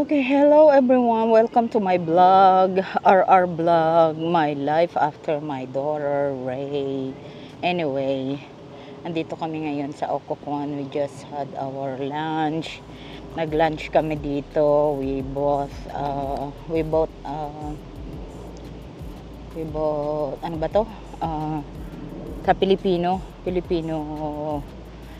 Okay, hello everyone. Welcome to my vlog, RR vlog, my life after my daughter Ray. Anyway, andito kami ngayon sa Occoquan. We just had our lunch. Nag-lunch kami dito. We bought ano ba to? Sa Filipino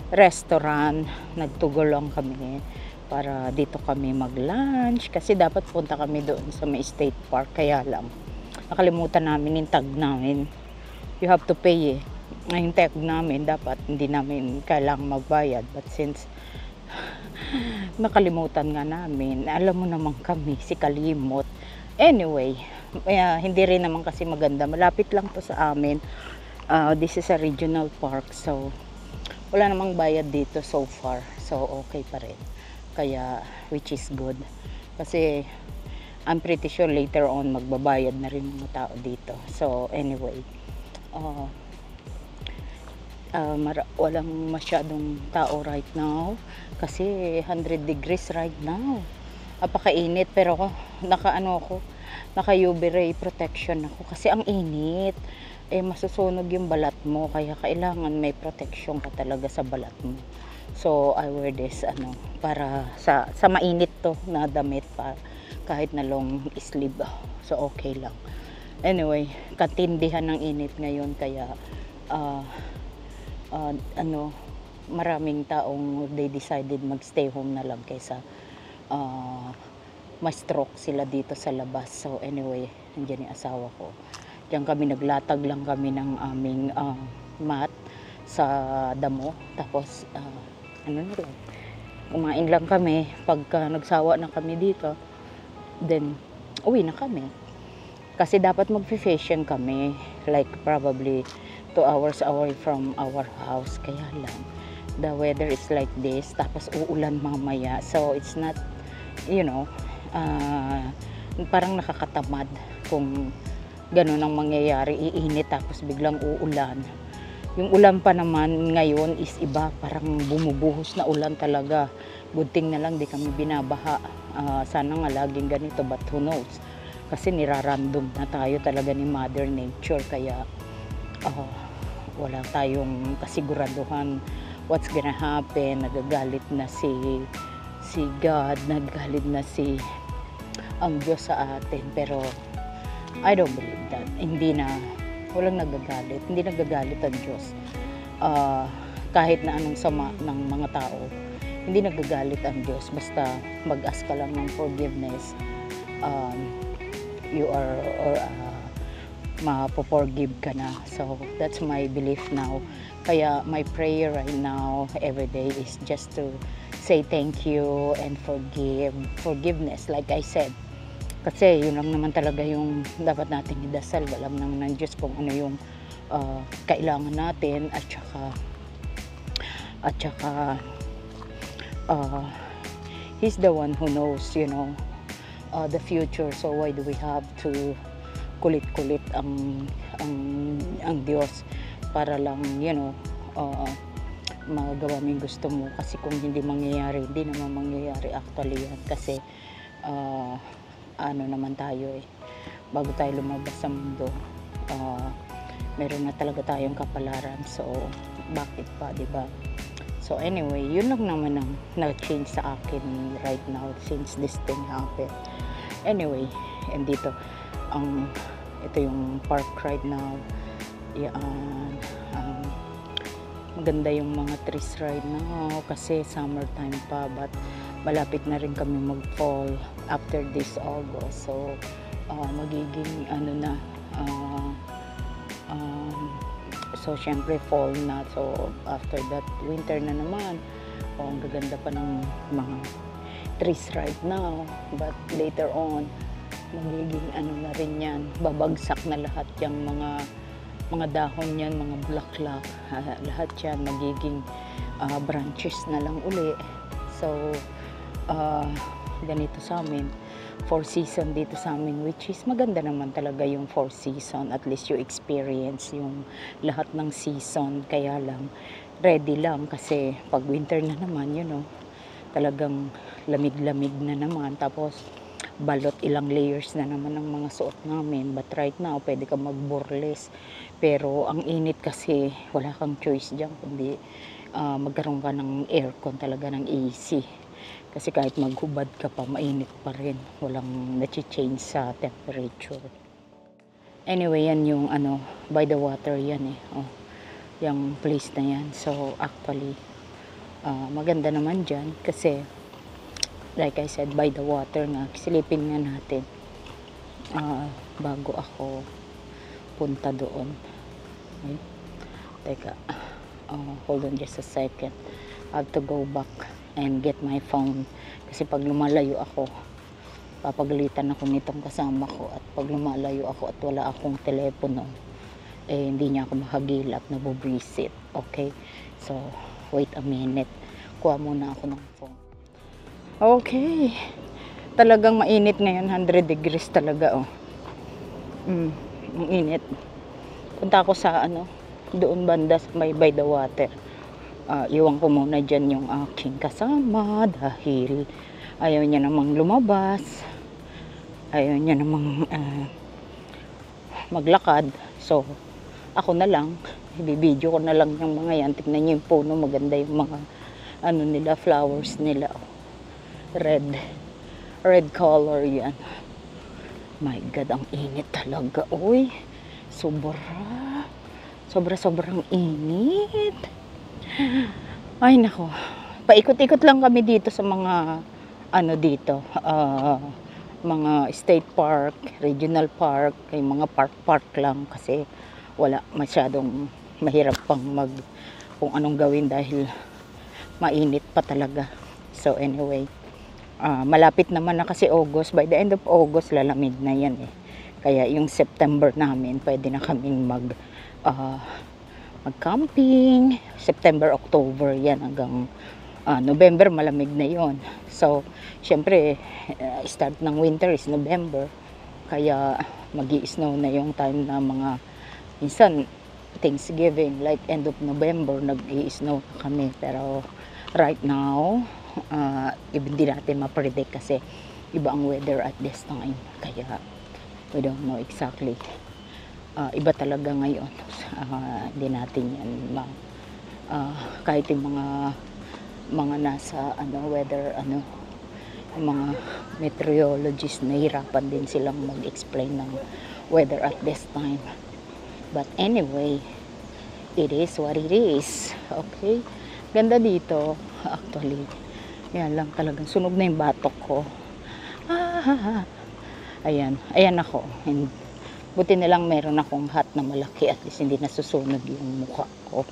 restaurant. Nagtugol lang kami para dito kami mag-lunch kasi dapat punta kami doon sa may state park, kaya lang nakalimutan namin yung tag namin. You have to pay yung tag namin, dapat hindi namin kailangang magbayad, but since nakalimutan nga namin, alam mo naman kami, si kalimot. Anyway, hindi rin naman kasi maganda, malapit lang to sa amin. This is a regional park, so wala namang bayad dito so far, so okay pa rin. Kaya, which is good. Kasi, I'm pretty sure later on, magbabayad na rin mga tao dito. So, anyway. Walang masyadong tao right now. Kasi, 100 degrees right now. Apakainit. Pero, naka-UV ray protection ako. Kasi, ang init. Masusunog yung balat mo. Kaya, kailangan may protection ka talaga sa balat mo. So, I wear this, para sa mainit to na damit pa, kahit na long sleeve. So, okay lang. Anyway, katindihan ng init ngayon, kaya, maraming taong they decided magstay home na lang kaysa, ma-stroke sila dito sa labas. So, anyway, nandiyan yung asawa ko. Diyan kami, naglatag lang kami ng aming, mat sa damo. Tapos, kumain lang kami pagka nagsawa na kami dito, then uwi na kami kasi dapat mag-fishing kami, like probably 2 hours away from our house. Kaya lang the weather is like this, tapos uulan mamaya, so it's not, parang nakakatamad kung ganun ang mangyayari, iinit tapos biglang uulan. Yung ulan pa naman ngayon is iba, parang bumubuhos na ulan talaga. Good thing na lang di kami binabaha. Sana nga laging ganito, but who knows? Kasi nirarandom na tayo talaga ni Mother Nature, kaya wala tayong kasiguraduhan what's gonna happen. Nagagalit na si God, nagagalit na ang Diyos sa atin, pero I don't believe that. Walang nagagalit. Hindi nagagalit ang Diyos. Kahit na anong sama ng mga tao, hindi nagagalit ang Diyos. Basta mag-ask ka lang ng forgiveness, you are, mapo-forgive ka na. So, that's my belief now. Kaya, my prayer right now, every day, is just to say thank you and forgiveness, like I said. Kasi yun lang naman talaga yung dapat nating idasal. Alam naman ng Diyos kung ano yung kailangan natin, at saka He's the one who knows, the future. So why do we have to kulit-kulit ang Diyos para lang, magawa mo yung gusto mo? Kasi kung hindi mangyayari, hindi naman mangyayari actually yan. Kasi naman tayo bago tayo lumabas sa mundo, meron na talaga tayong kapalaran. So bakit pa, diba? So anyway, yun lang naman ang na-change sa akin right now since this thing happened. Anyway, and dito ito yung park right now. Maganda yung mga trees right now kasi summertime pa, but malapit na rin kami mag-fall after this August. So, magiging so syempre fall na. So, after that, winter na naman. Ang gaganda pa ng mga trees right now. But later on, magiging na rin yan. Babagsak na lahat yung mga dahon yan, mga bulaklak. Lahat yan magiging branches na lang uli. So, ganito sa amin, 4 season dito sa amin, which is maganda naman talaga yung 4 season. At least you experience yung lahat ng season. Kaya lang, ready lang kasi pag winter na naman, talagang lamig-lamig na naman. Tapos balot, ilang layers na naman ng mga suot namin. But right now, pwede ka mag-burless. Pero ang init kasi, wala kang choice dyan kundi magkaroon ka ng aircon talaga, ng AC. Kasi kahit maghubad ka pa, mainit pa rin. Walang nachi-change sa temperature. Anyway, yan yung by the water yan eh. Oh, yung place na yan. So, actually, maganda naman dyan kasi, like I said, by the water nga. Silipin nga natin bago ako punta doon. Okay? Teka, hold on just a second. I have to go back and get my phone. Kasi pag lumalayo ako, papagalitan ako nitong kasama ko. At pag lumalayo ako at wala akong telepono, hindi niya ako makagilap, nabubrisit. Okay? So, wait a minute. Kuha muna ako ng phone. Okay. Talagang mainit ngayon. 100 degrees talaga, oh. Ang init. Punta ako sa, doon banda by the water. Iwan ko muna dyan yung aking kasama dahil ayaw niya namang lumabas. Ayaw niya namang maglakad. So, ako na lang. Ibibideo ko na lang yung mga yan. Tignan niyo yung puno. Maganda yung mga nila, flowers nila. Red color yan. My God, ang init talaga. Uy, sobrang init. Ay nako, paikot-ikot lang kami dito sa mga dito, mga state park, regional park, ay mga park lang kasi wala masyadong, mahirap pang kung anong gawin dahil mainit pa talaga. So anyway, malapit naman na kasi August. By the end of August lalamig na yan eh. Kaya yung September namin pwede na kaming mag-camping. September, October yan hanggang November malamig na yon. So syempre start ng winter is November. Kaya magi-snow na yung time na mga minsan Thanksgiving, like end of November nag-i-snow kami. Pero right now hindi natin ma-predict kasi iba ang weather at this time. Kaya we don't know exactly. Iba talaga ngayon. Hindi natin yan kahit yung mga nasa weather yung mga meteorologists, nahihirapan din silang mag-explain ng weather at this time. But anyway, it is what it is. Okay? Ganda dito actually. Yan lang, talagang sunog na yung batok ko. Ayan ako. And buti na lang meron akong hat na malaki, at least hindi nasusunog yung mukha ko.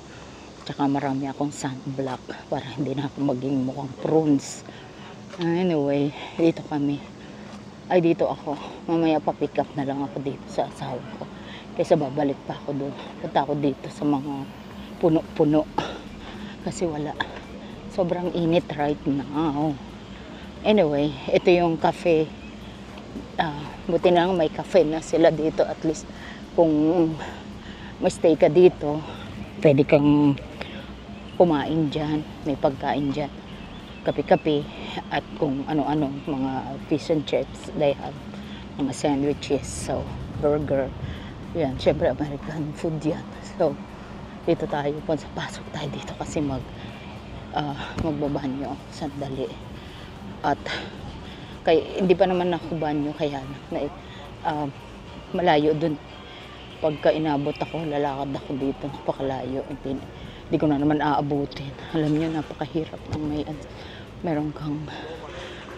Tsaka marami akong sunblock para hindi na ako maging mukhang prunes. Anyway, dito ako. Mamaya pa-pick up na lang ako dito sa asawa ko. Kaysa babalik pa ako doon. Punta ako dito sa mga puno-puno. Kasi wala. Sobrang init right now. Anyway, ito yung cafe. Buti na lang may cafe na sila dito. At least kung may stay ka dito, pwede kang kumain dyan. May pagkain dyan. Kape-kape. At kung ano-ano, mga fish and chips. They have mga sandwiches. So, burger. Yan, syempre American food yan. So, dito tayo. Pasok tayo dito kasi magbabanyo. Sandali. At hindi pa naman ako banyo, kaya malayo dun. Pagka inabot ako, lalakad ako dito, napakalayo. Hindi ko na naman aabutin. Alam niyo, napakahirap ng meron kang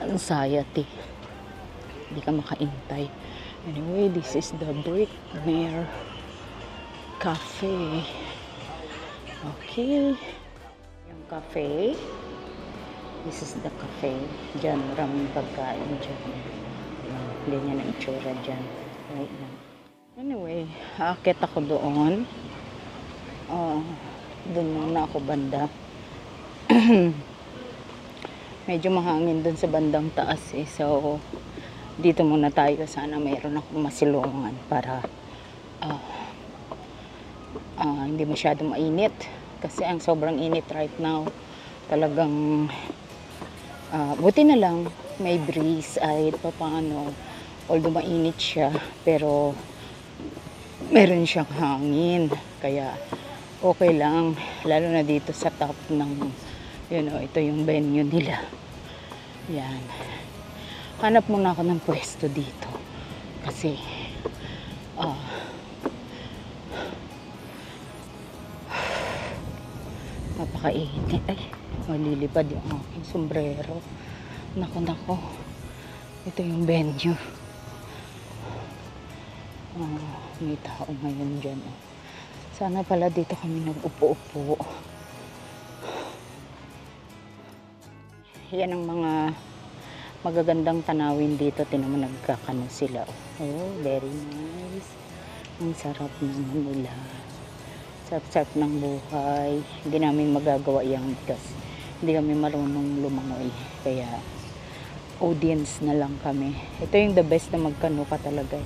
anxiety. Hindi ka makaintay. Anyway, this is the Brickmere Cafe. Okay. Yung cafe. This is the cafe. Diyan, maraming pagkain dyan. Hindi niya na itsura dyan. Right now. Anyway, aakit ako doon. Doon muna ako banda. Medyo mahangin doon sa bandang taas eh. So, dito muna tayo. Sana mayroon akong masilungan para hindi masyadong mainit. Kasi ang sobrang init right now. Talagang Buti na lang may breeze kahit pa paano. Although mainit siya, pero meron siyang hangin. Kaya okay lang. Lalo na dito sa top ng, ito yung venue nila. Yan. Hanap muna ako ng pwesto dito. Kasi, napakainit. Ay, malilipad yung aking sombrero. Nako. Ito yung venue. May tao ngayon dyan. Sana pala dito kami nag-upo-upo. Yan ang mga magagandang tanawin dito. Tinan mo, nagkakano sila. Oh, very nice. Ang sarap naman nila. Sarap-sarap ng buhay. Hindi namin magagawa yan because hindi kami marunong lumangoy. Kaya audience na lang kami. Ito yung the best na magkano ka talaga.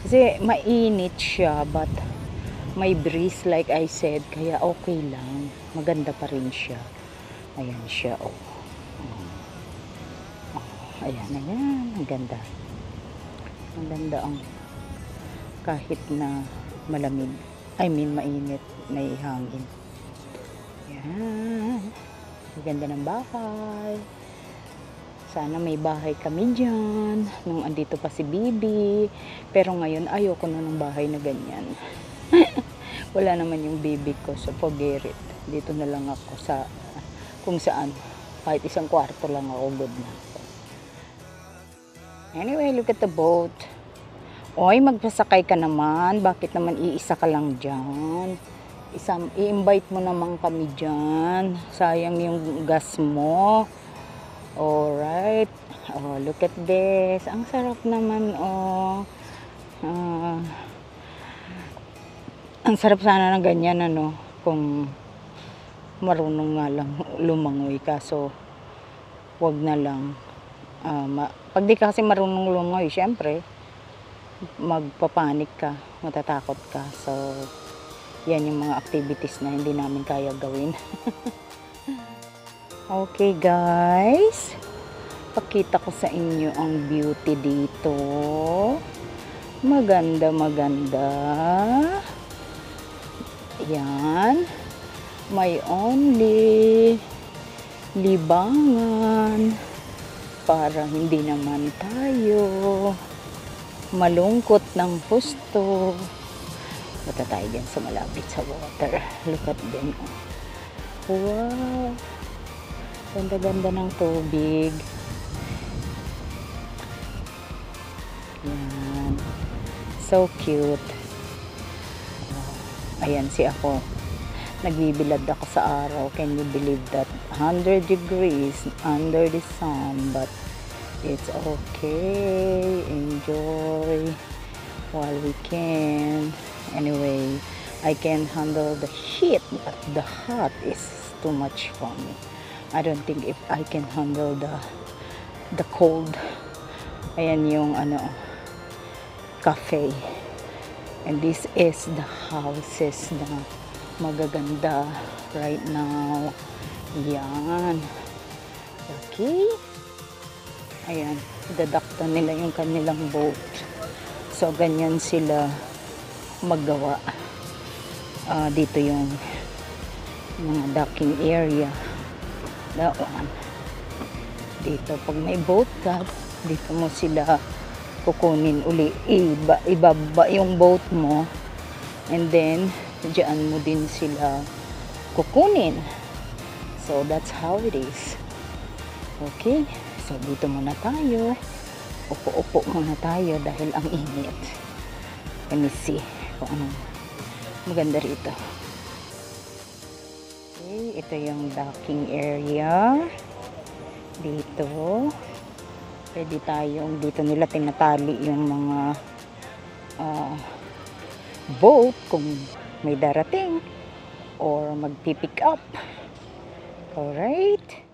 Kasi mainit siya but may breeze like I said. Kaya okay lang. Maganda pa rin siya. Ayan siya. Ayan. Ang ganda. Ang ganda ang kahit na malamig. I mean mainit. May hangin. Ayan. Ang ganda ng bahay. Sana may bahay kami dyan. Nung andito pa si Bibi. Pero ngayon ayoko na ng bahay na ganyan. Wala naman yung baby ko. So forget it. Dito na lang ako sa kung saan. Kahit isang kwarto lang ako, good na. Anyway, look at the boat. Oy, magpasakay ka naman. Bakit naman iisa ka lang dyan? I-invite mo naman kami dyan. Sayang yung gas mo. Alright. Oh, look at this. Ang sarap naman, oh. Ang sarap sana ng ganyan, kung marunong nga lang lumangoy. Kaso, wag na lang. Pag di ka kasi marunong lumangoy, syempre, magpapanik ka, matatakot ka. So, yan yung mga activities na hindi namin kaya gawin. Okay guys, pakita ko sa inyo ang beauty dito. Maganda. Yan. May only libangan para hindi naman tayo malungkot ng husto. Punta tayo dyan sa malapit sa water. Look at them. Wow. Ganda-ganda ng tubig. Yan. So cute. Ayan si ako. Nagbibilad ako sa araw. Can you believe that? 100 degrees under the sun. But it's okay. Enjoy while we can. Anyway, I can handle the heat. But the hot is too much for me. I don't think if I can handle the cold. Ayan yung cafe. And this is the houses na magaganda right now. Yan. Okay. Ayan. Dadaktan nila yung kanilang boat. So, ganyan sila maggawa. Dito yung mga docking area. Doon. Dito, pag may boat ka, dito mo sila kukunin uli. Ibaba yung boat mo. And then, diyan mo din sila kukunin. So, that's how it is. Okay. So, dito muna tayo. Upo-upo muna tayo dahil ang init. Let me see kung anong maganda rito. Okay. Ito yung docking area. Dito. Pwede tayong, dito nila tinatali yung mga boat kung may darating or magpipick up. Alright.